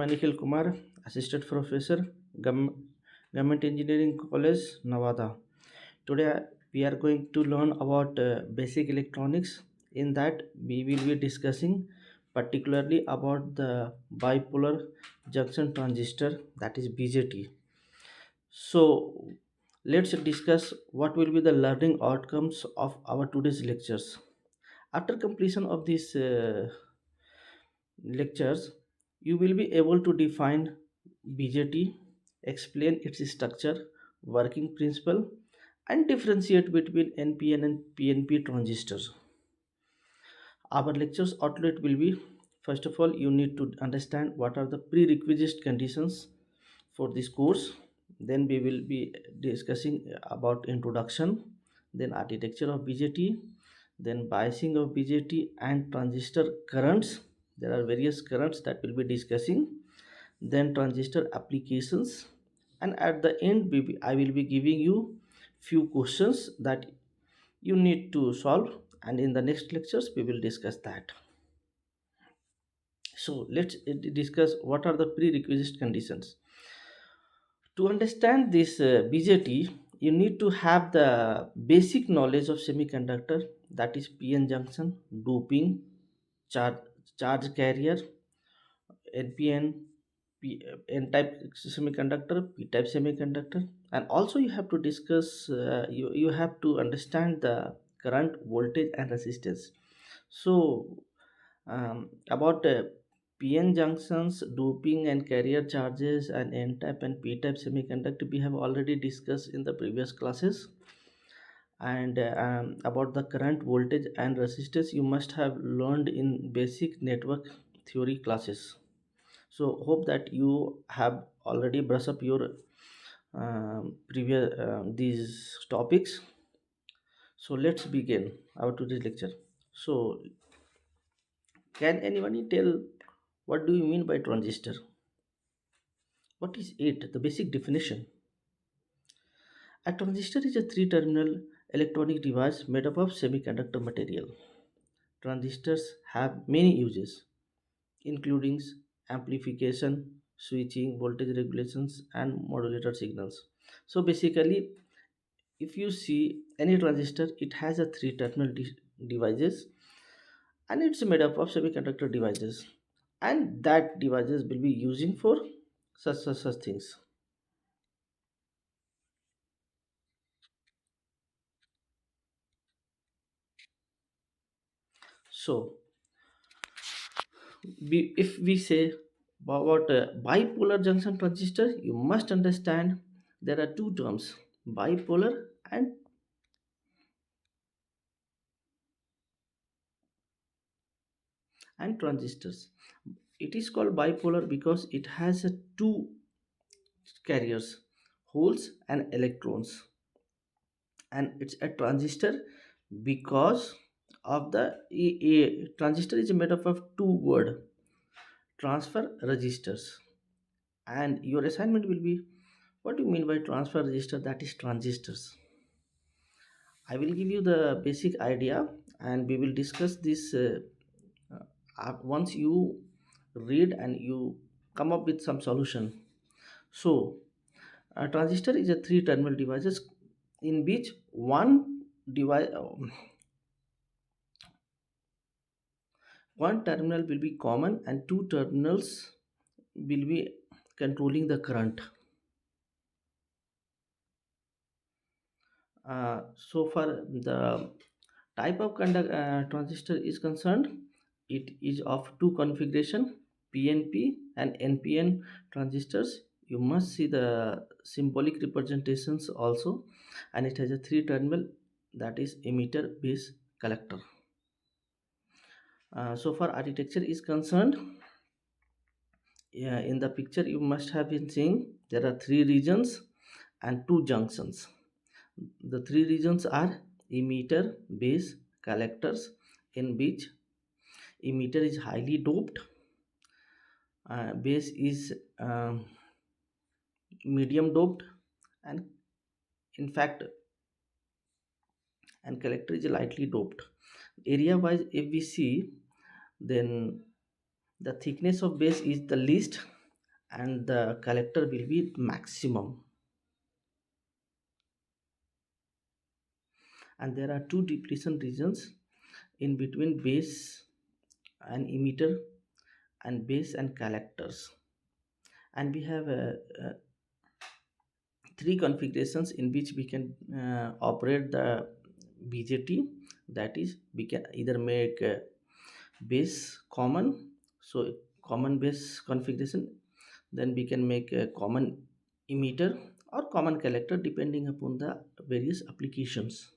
Nikhil Kumar, Assistant Professor, Government Engineering College, Nevada. Today we are going to learn about basic electronics. In that, we will be discussing particularly about the bipolar junction transistor, that is BJT. So, let's discuss what will be the learning outcomes of our today's lectures. After completion of these lectures, you will be able to define BJT, explain its structure, working principle, and differentiate between NPN and PNP transistors. Our lectures outlet will be, first of all, you need to understand what are the prerequisite conditions for this course. Then we will be discussing about introduction, then architecture of BJT, then biasing of BJT and transistor currents. There are various currents that we'll be discussing. Then transistor applications, and at the end I will be giving you few questions that you need to solve, and in the next lectures we will discuss that. So let's discuss what are the prerequisite conditions. To understand this BJT, you need to have the basic knowledge of semiconductor, that is PN junction, doping, charge, charge carrier, NPN, N-type semiconductor, P-type semiconductor, and also you have to discuss, you have to understand the current, voltage, and resistance. So, about PN junctions, doping and carrier charges, and N-type and P-type semiconductor, we have already discussed in the previous classes. And about the current, voltage, and resistance, you must have learned in basic network theory classes. So hope that you have already brushed up your previous these topics. So let's begin our today's lecture. So can anybody tell what do you mean by transistor? What is it? The basic definition. A transistor is a three-terminal electronic device made up of semiconductor material. Transistors have many uses, including amplification, switching, voltage regulations, and modulator signals. So basically, if you see any transistor, it has a three terminal devices, and it's made up of semiconductor devices, and that devices will be using for such things. So if we say about bipolar junction transistor, you must understand there are two terms, bipolar and transistors. It is called bipolar because it has two carriers, holes and electrons, and it's a transistor because of the transistor is made up of two word, transfer resistors. And your assignment will be, what do you mean by transfer resistor? That is transistors. I will give you the basic idea, and we will discuss this once you read and you come up with some solution. So a transistor is a three terminal devices in which one terminal will be common and two terminals will be controlling the current. So far the type of transistor is concerned, it is of two configuration, PNP and NPN transistors. You must see the symbolic representations also, and it has a three terminal, that is emitter, base, collector. So far architecture is concerned, yeah, in the picture you must have been seeing there are three regions and two junctions. The three regions are emitter, base, collectors, in which emitter is highly doped, base is medium doped, and in fact and collector is lightly doped. Area wise if we see, then the thickness of base is the least, and the collector will be maximum. And there are two depletion regions in between base and emitter and base and collectors. And we have three configurations in which we can operate the BJT. That is, we can either make base common, so common base configuration, then we can make a common emitter or common collector depending upon the various applications.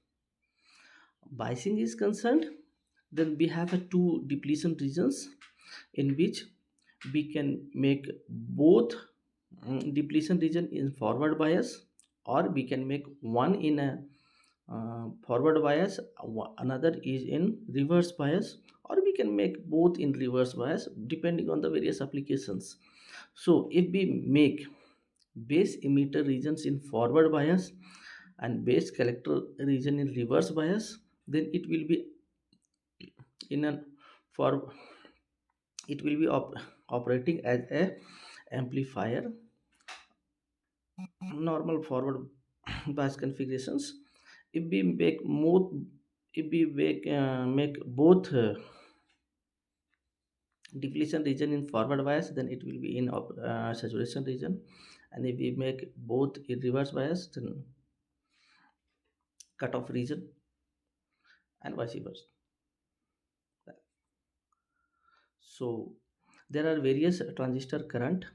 Biasing is concerned, then we have a two depletion regions in which we can make both depletion region in forward bias, or we can make one in a forward bias, another is in reverse bias, or we can make both in reverse bias depending on the various applications. So if we make base emitter regions in forward bias and base collector region in reverse bias, then it will be in an for it will be operating as a amplifier, normal forward bias configurations. If we make both, if we make both depletion region in forward bias, then it will be in saturation region, and if we make both in reverse bias, then cutoff region, and vice versa. So there are various transistor current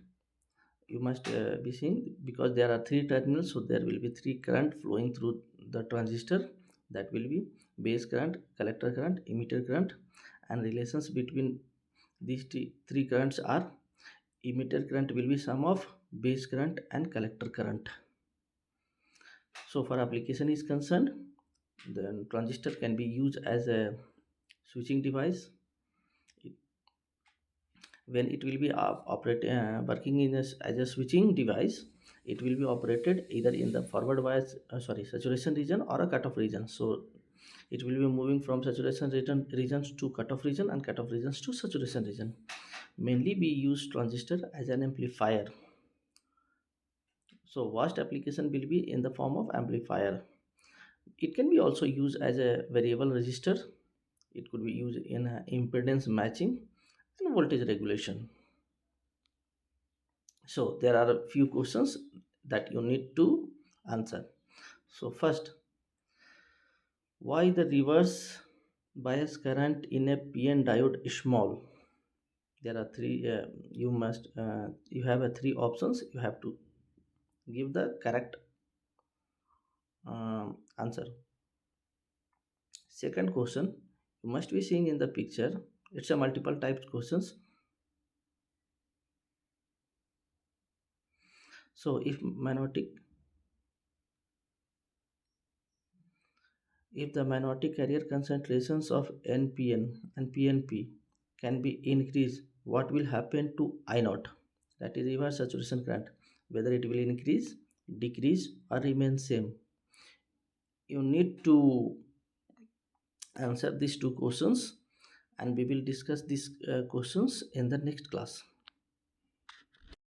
you must be seeing, because there are three terminals, so there will be three current flowing through the transistor. That will be base current, collector current, emitter current, and relations between these three currents are: emitter current will be sum of base current and collector current. So for application is concerned, then transistor can be used as a switching device. When it will be working in as a switching device, it will be operated either in the forward bias saturation region or a cutoff region. So it will be moving from saturation regions to cutoff region and cutoff regions to saturation region. Mainly we use transistor as an amplifier. So vast application will be in the form of amplifier. It can be also used as a variable resistor. It could be used in impedance matching and voltage regulation. So there are a few questions that you need to answer. So first, why the reverse bias current in a PN diode is small? There are three. You have a three options. You have to give the correct answer. Second question, you must be seeing in the picture. It's a multiple types questions. So if the magnetic carrier concentrations of NPN and PNP can be increased, what will happen to I naught? That is reverse saturation current. Whether it will increase, decrease, or remain same. You need to answer these two questions, and we will discuss these questions in the next class.